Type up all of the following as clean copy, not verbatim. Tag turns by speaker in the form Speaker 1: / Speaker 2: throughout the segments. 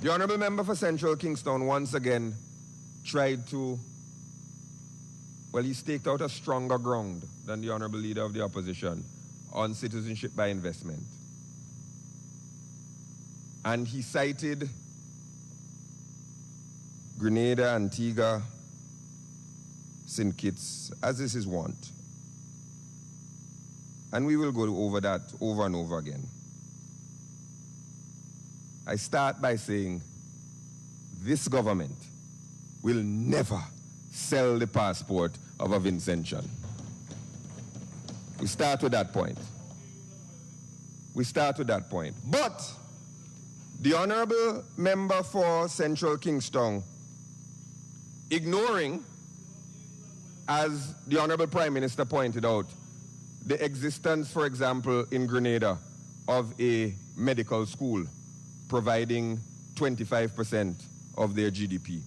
Speaker 1: The Honourable Member for Central Kingston once again tried to, well, he staked out a stronger ground than the Honourable Leader of the Opposition on citizenship by investment. And he cited Grenada, Antigua, St Kitts, as is his wont. And we will go over that over and over again. I start by saying this government will never sell the passport of a Vincentian. We start with that point. We start with that point. But the Honourable Member for Central Kingston, ignoring, as the Honourable Prime Minister pointed out, the existence, for example, in Grenada of a medical school providing 25% of their GDP,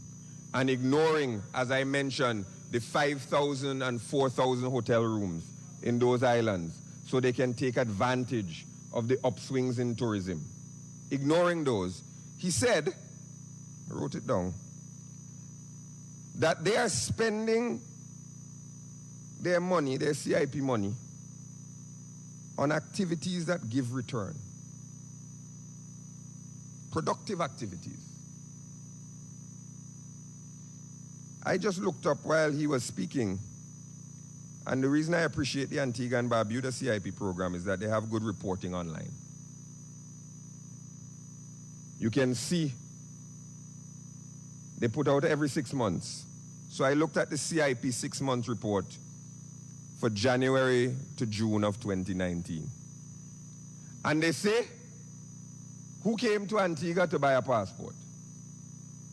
Speaker 1: and ignoring, as I mentioned, the 5,000 and 4,000 hotel rooms in those islands so they can take advantage of the upswings in tourism. Ignoring those, he said, I wrote it down, that they are spending their money, their CIP money, on activities that give return. Productive activities. I just looked up while he was speaking, and the reason I appreciate the Antigua and Barbuda CIP program is that they have good reporting online. You can see they put out every 6 months. So I looked at the CIP 6-month report for January to June of 2019. And they say, who came to Antigua to buy a passport?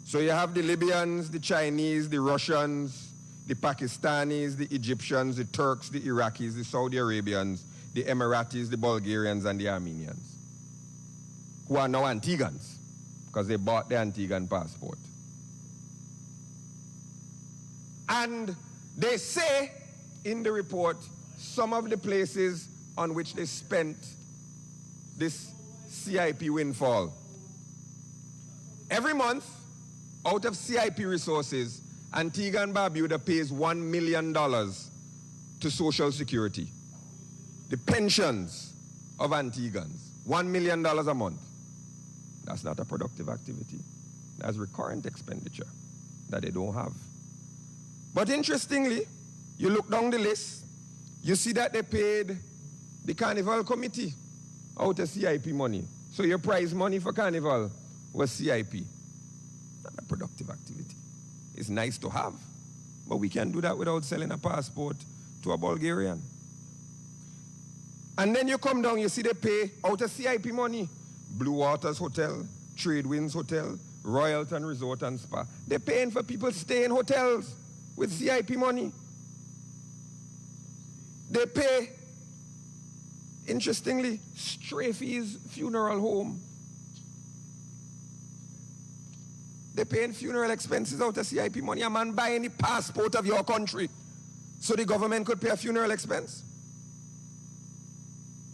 Speaker 1: So you have the Libyans, the Chinese, the Russians, the Pakistanis, the Egyptians, the Turks, the Iraqis, the Saudi Arabians, the Emiratis, the Bulgarians, and the Armenians, who are now Antiguans because they bought the Antiguan passport. And they say in the report some of the places on which they spent this CIP windfall. Every month, out of CIP resources, Antigua and Barbuda pays $1 million to Social Security. The pensions of Antigans, $1 million a month. That's not a productive activity. That's recurrent expenditure that they don't have. But interestingly, you look down the list, you see that they paid the Carnival Committee out of CIP money. So your prize money for Carnival was CIP. Not a productive activity. It's nice to have, but we can't do that without selling a passport to a Bulgarian. And then you come down, you see they pay out of CIP money. Blue Waters Hotel, Trade Winds Hotel, Royalton Resort and Spa. They're paying for people to stay in hotels with CIP money. They pay, interestingly, Strafey's funeral home. They're paying funeral expenses out of CIP money. A man buying the passport of your country so the government could pay a funeral expense.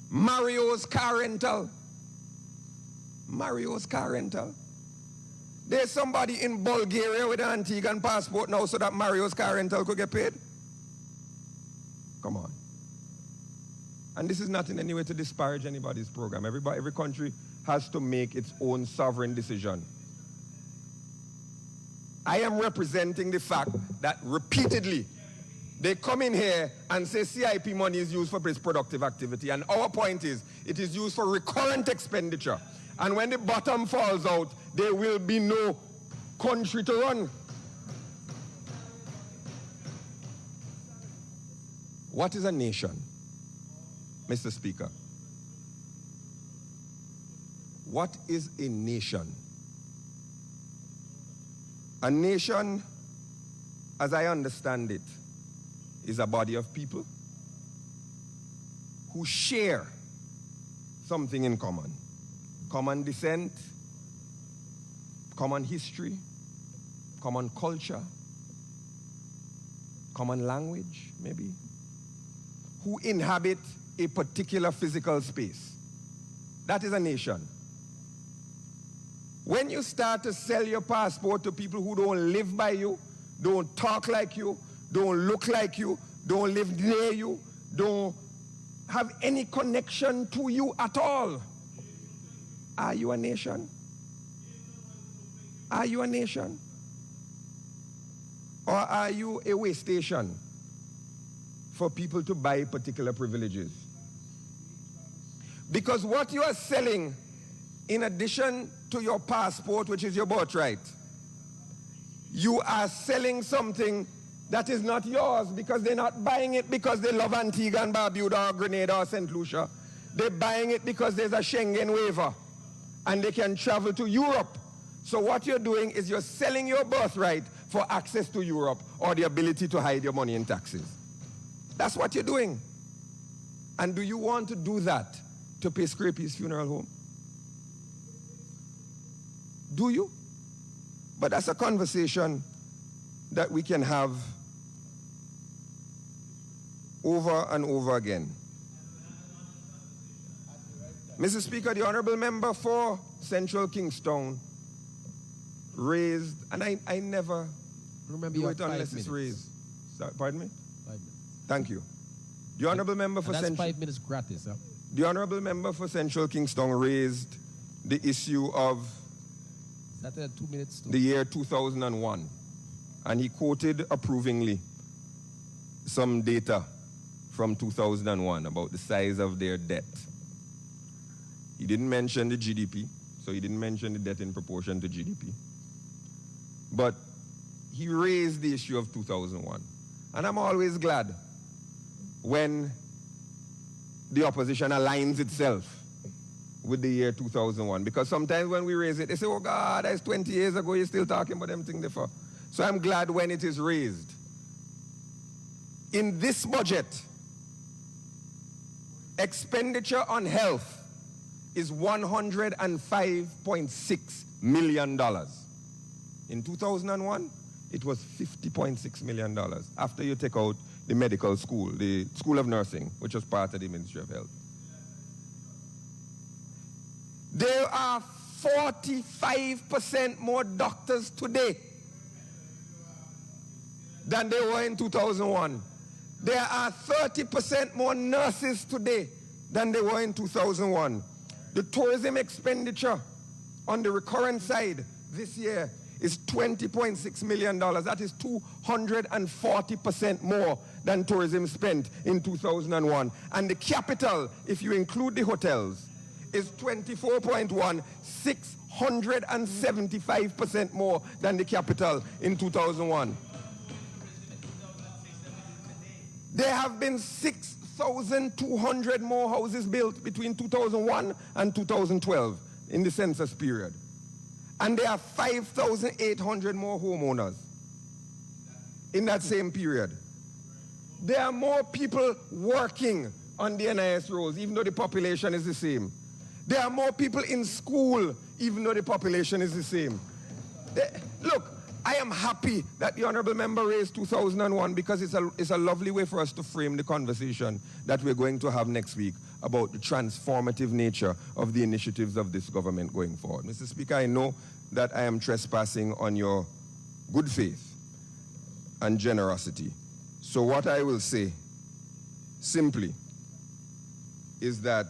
Speaker 1: Mario's car rental. Mario's car rental. There's somebody in Bulgaria with an Antiguan passport now so that Mario's car rental could get paid. Come on. And this is not in any way to disparage anybody's program. Every country has to make its own sovereign decision. I am representing the fact that repeatedly they come in here and say CIP money is used for this productive activity. And our point is, it is used for recurrent expenditure. And when the bottom falls out, there will be no country to run. What is a nation, Mr. Speaker? What is a nation? A nation, as I understand it, is a body of people who share something in common. Common descent, common history, common culture, common language, maybe, who inhabit a particular physical space. That is a nation. When you start to sell your passport to people who don't live by you, don't talk like you, don't look like you, don't live near you, don't have any connection to you at all, are you a nation? Are you a nation? Or are you a way station for people to buy particular privileges? Because what you are selling, in addition to your passport, which is your birthright, you are selling something that is not yours, because they're not buying it because they love Antigua and Barbuda or Grenada or St. Lucia. They're buying it because there's a Schengen waiver and they can travel to Europe. So what you're doing is you're selling your birthright for access to Europe or the ability to hide your money in taxes. That's what you're doing. And do you want to do that to pay Scrapy's funeral home? Do you? But that's a conversation that we can have over and over again. Mr. Speaker, the Honorable Member for Central Kingstown raised, and I never
Speaker 2: Remember,
Speaker 1: do it unless it's raised. Pardon me?
Speaker 2: 5 minutes.
Speaker 1: Thank you. The Honorable Member for
Speaker 2: That's
Speaker 1: Central...
Speaker 2: 5 minutes gratis, huh?
Speaker 1: The Honorable Member for Central Kingstown raised the issue of
Speaker 2: Is that 2 minutes?
Speaker 1: the year 2001. And he quoted approvingly some data from 2001 about the size of their debt. He didn't mention the GDP, so he didn't mention the debt in proportion to GDP. But he raised the issue of 2001. And I'm always glad when the opposition aligns itself with the year 2001. Because sometimes when we raise it, they say, oh God, that's 20 years ago, you're still talking about them things before. So I'm glad when it is raised. In this budget, expenditure on health is $105.6 million. In 2001, it was $50.6 million after you take out the medical school, the School of Nursing, which was part of the Ministry of Health. There are 45% more doctors today than there were in 2001. There are 30% more nurses today than there were in 2001. The tourism expenditure on the recurrent side this year is $20.6 million. That is 240% more than tourism spent in 2001. And the capital, if you include the hotels, is 24.1, 675% more than the capital in 2001. There have been 6,200 more houses built between 2001 and 2012 in the census period. And there are 5,800 more homeowners in that same period. There are more people working on the NIS rolls, even though the population is the same. There are more people in school, even though the population is the same. Look, I am happy that the Honorable Member raised 2001 because it's a lovely way for us to frame the conversation that we're going to have next week about the transformative nature of the initiatives of this government going forward. Mr. Speaker, I know that I am trespassing on your good faith and generosity. So what I will say simply is that,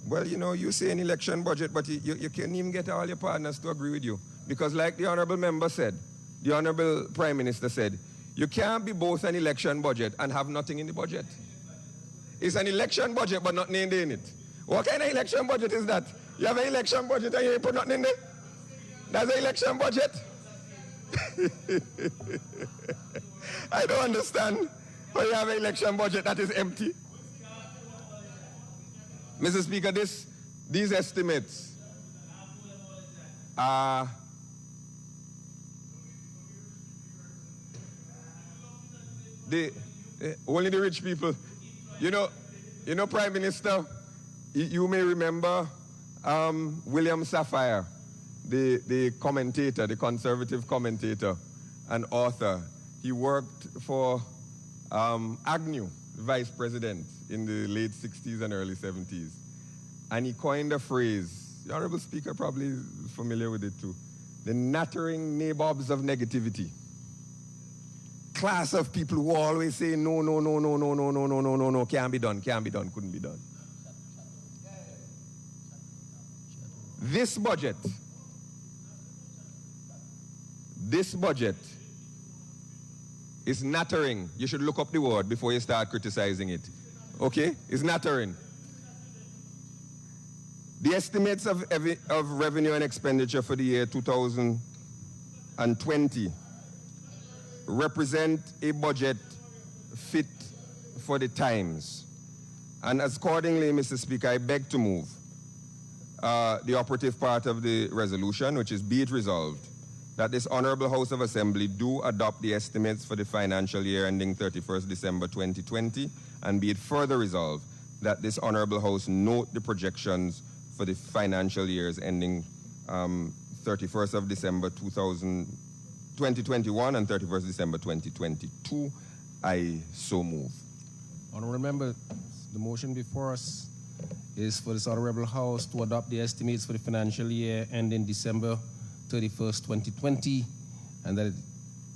Speaker 1: well, you know, you say an election budget, but you can't even get all your partners to agree with you. Because like the Honorable Member said, the Honorable Prime Minister said, you can't be both an election budget and have nothing in the budget. It's an election budget, but nothing in it. What kind of election budget is that? You have an election budget and you put nothing in there? That's an election budget? I don't understand why you have an election budget that is empty. Mr. Speaker, these estimates are only the rich people. You know, Prime Minister, you may remember William Safire, the commentator, the conservative commentator and author. He worked for Agnew, vice president, in the late 60s and early 70s. And he coined a phrase the Honorable Speaker probably is familiar with it too. The nattering nabobs of negativity. Class of people who always say no, no, no, no, no, no, no, no, no, no, no, can't be done, couldn't be done. This budget is nattering. You should look up the word before you start criticizing it. Okay? It's nattering. The estimates of revenue and expenditure for the year 2020 represent a budget fit for the times. And accordingly, Mr. Speaker, I beg to move the operative part of the resolution, which is be it resolved that this Honorable House of Assembly do adopt the estimates for the financial year ending 31st December 2020, and be it further resolved that this Honorable House note the projections for the financial years ending 31st of December 2021 and 31st December 2022. I so move.
Speaker 2: Honourable member, the motion before us is for this Honourable House to adopt the estimates for the financial year ending December 31st, 2020, and that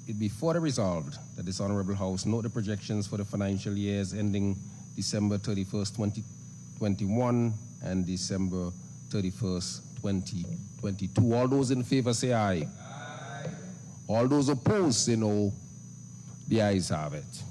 Speaker 2: it be further resolved that this Honourable House note the projections for the financial years ending December 31st, 2021 and December 31st, 2022. All those in favor say aye. Aye. All those opposed say no. The ayes have it.